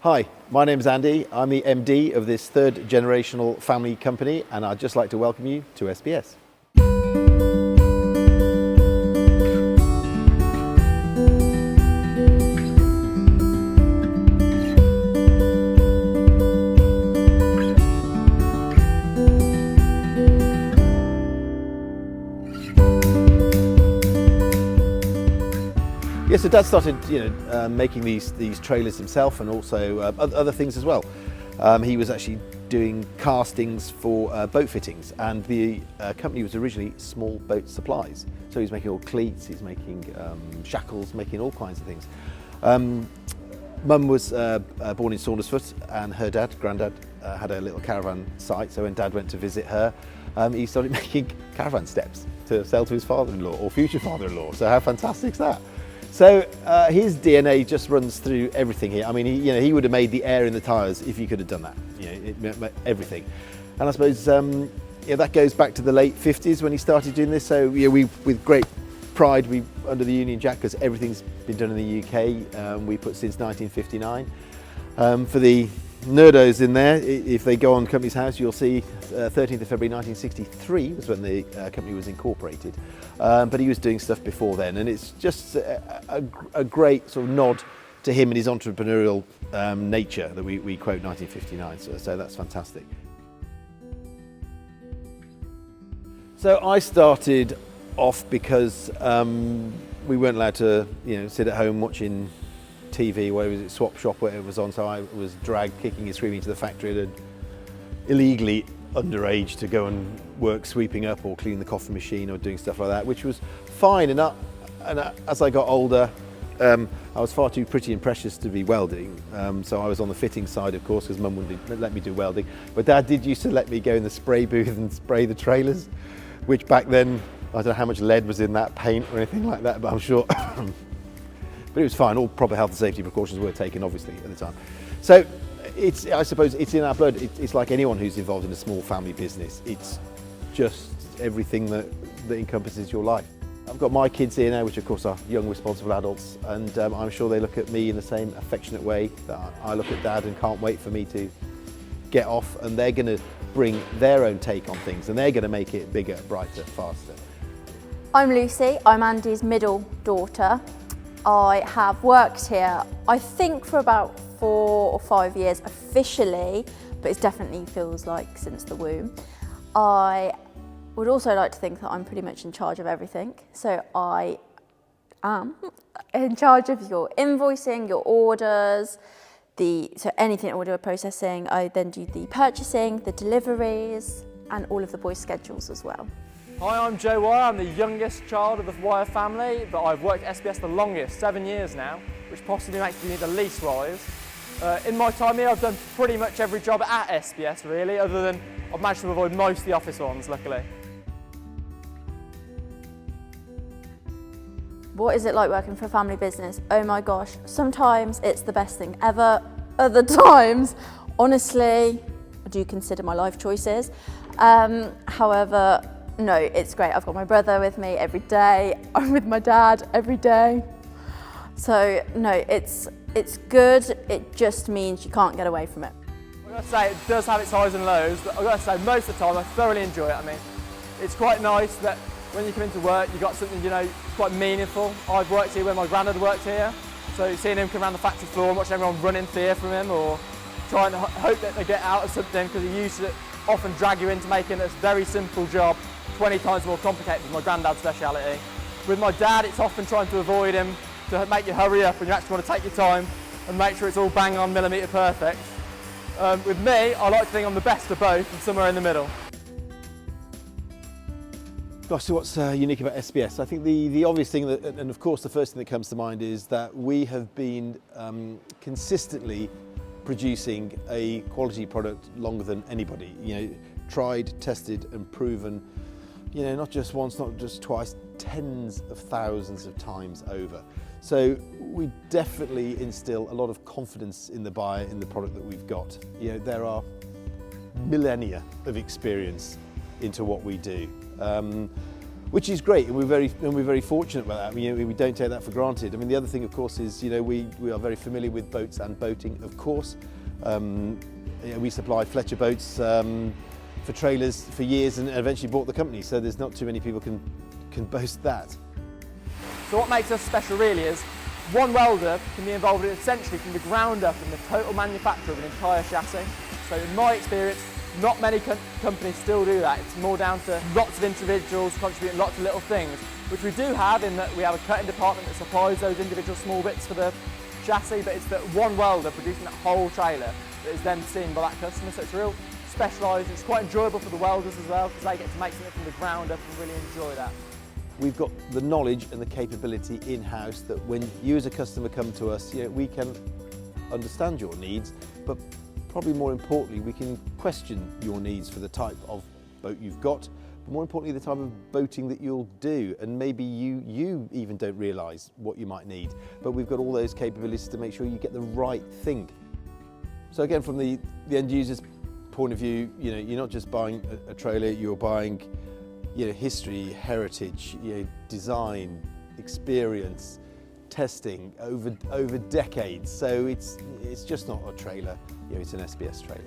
Hi, my name's Andy. I'm the MD of this third generational family company, and I'd just like to welcome you to SBS. Yes, so Dad started, making these trailers himself, and also other things as well. He was actually doing castings for boat fittings, and the company was originally Small Boat Supplies. So he's making all cleats, he's making shackles, making all kinds of things. Mum was born in Saundersfoot, and her granddad, had a little caravan site. So when Dad went to visit her, he started making caravan steps to sell to his father-in-law or future father-in-law. So how fantastic is that? So his DNA just runs through everything here. I mean, he would have made the air in the tyres if he could have done that. Everything. And I suppose that goes back to the late 50s when he started doing this. So we, with great pride, we under the Union Jack, because everything's been done in the UK. We put since 1959. For the nerdos in there, if they go on Company's House, you'll see 13th of February 1963 was when the company was incorporated. But he was doing stuff before then, and it's just a great sort of nod to him and his entrepreneurial nature that we quote 1959, so that's fantastic. So I started off because we weren't allowed to sit at home watching TV, where was it, Swap Shop, where it was on, so I was dragged kicking and screaming to the factory and illegally underage to go and work sweeping up or cleaning the coffee machine or doing stuff like that, which was fine. And as I got older, I was far too pretty and precious to be welding, so I was on the fitting side, of course, because Mum wouldn't let me do welding. But Dad did used to let me go in the spray booth and spray the trailers, which back then, I don't know how much lead was in that paint or anything like that, but I'm sure but it was fine. All proper health and safety precautions were taken, obviously, at the time. So I suppose it's in our blood. It's like anyone who's involved in a small family business. It's just everything that encompasses your life. I've got my kids here now, which of course are young, responsible adults, and I'm sure they look at me in the same affectionate way that I look at Dad, and can't wait for me to get off, and they're going to bring their own take on things, and they're going to make it bigger, brighter, faster. I'm Lucy. I'm Andy's middle daughter. I have worked here, I think, for about 4 or 5 years officially, but it definitely feels like since the womb. I would also like to think that I'm pretty much in charge of everything. So I am in charge of your invoicing, your orders, so anything order processing. I then do the purchasing, the deliveries, and all of the boys' schedules as well. Hi, I'm Joe Wire. I'm the youngest child of the Wire family, but I've worked at SBS the longest, 7 years now, which possibly makes me the least wise. In my time here, I've done pretty much every job at SBS, really, other than I've managed to avoid most of the office ones, luckily. What is it like working for a family business? Oh my gosh, sometimes it's the best thing ever. Other times, honestly, I do consider my life choices. However, no, it's great. I've got my brother with me every day. I'm with my dad every day. So no, it's good. It just means you can't get away from it. I've got to say, it does have its highs and lows, but I've got to say, most of the time I thoroughly enjoy it. I mean, it's quite nice that when you come into work, you've got something, quite meaningful. I've worked here when my granddad worked here, so seeing him come around the factory floor and watching everyone run in fear from him, or trying to hope that they get out of something, because he used to often drag you into making this very simple job 20 times more complicated with my granddad's speciality. With my dad, it's often trying to avoid him, to make you hurry up, and you actually want to take your time and make sure it's all bang on millimetre perfect. With me, I like to think I'm the best of both and somewhere in the middle. Gosh, so what's unique about SBS? I think the obvious thing, and of course the first thing that comes to mind, is that we have been consistently producing a quality product longer than anybody. Tried, tested and proven, not just once, not just twice, tens of thousands of times over. So we definitely instill a lot of confidence in the buyer, in the product that we've got. There are millennia of experience into what we do. Which is great, and we're very fortunate about that. I mean, we don't take that for granted. I mean, the other thing, of course, is we are very familiar with boats and boating, of course. We supplied Fletcher boats for trailers for years, and eventually bought the company. So there's not too many people can boast that. So what makes us special really is one welder can be involved in essentially from the ground up in the total manufacture of an entire chassis. So in my experience, not many companies still do that. It's more down to lots of individuals contributing lots of little things, which we do have in that we have a cutting department that supplies those individual small bits for the chassis, but it's that one welder producing that whole trailer that is then seen by that customer. So it's real specialised. It's quite enjoyable for the welders as well, because they get to make something from the ground up and really enjoy that. We've got the knowledge and the capability in-house that when you as a customer come to us, we can understand your needs, but probably more importantly, we can question your needs for the type of boat you've got, but more importantly, the type of boating that you'll do. And maybe you even don't realise what you might need, but we've got all those capabilities to make sure you get the right thing. So again, from the end user's point of view, you're not just buying a trailer, you're buying history, heritage, design, experience, testing over decades. So it's just not a trailer, it's an SBS trailer.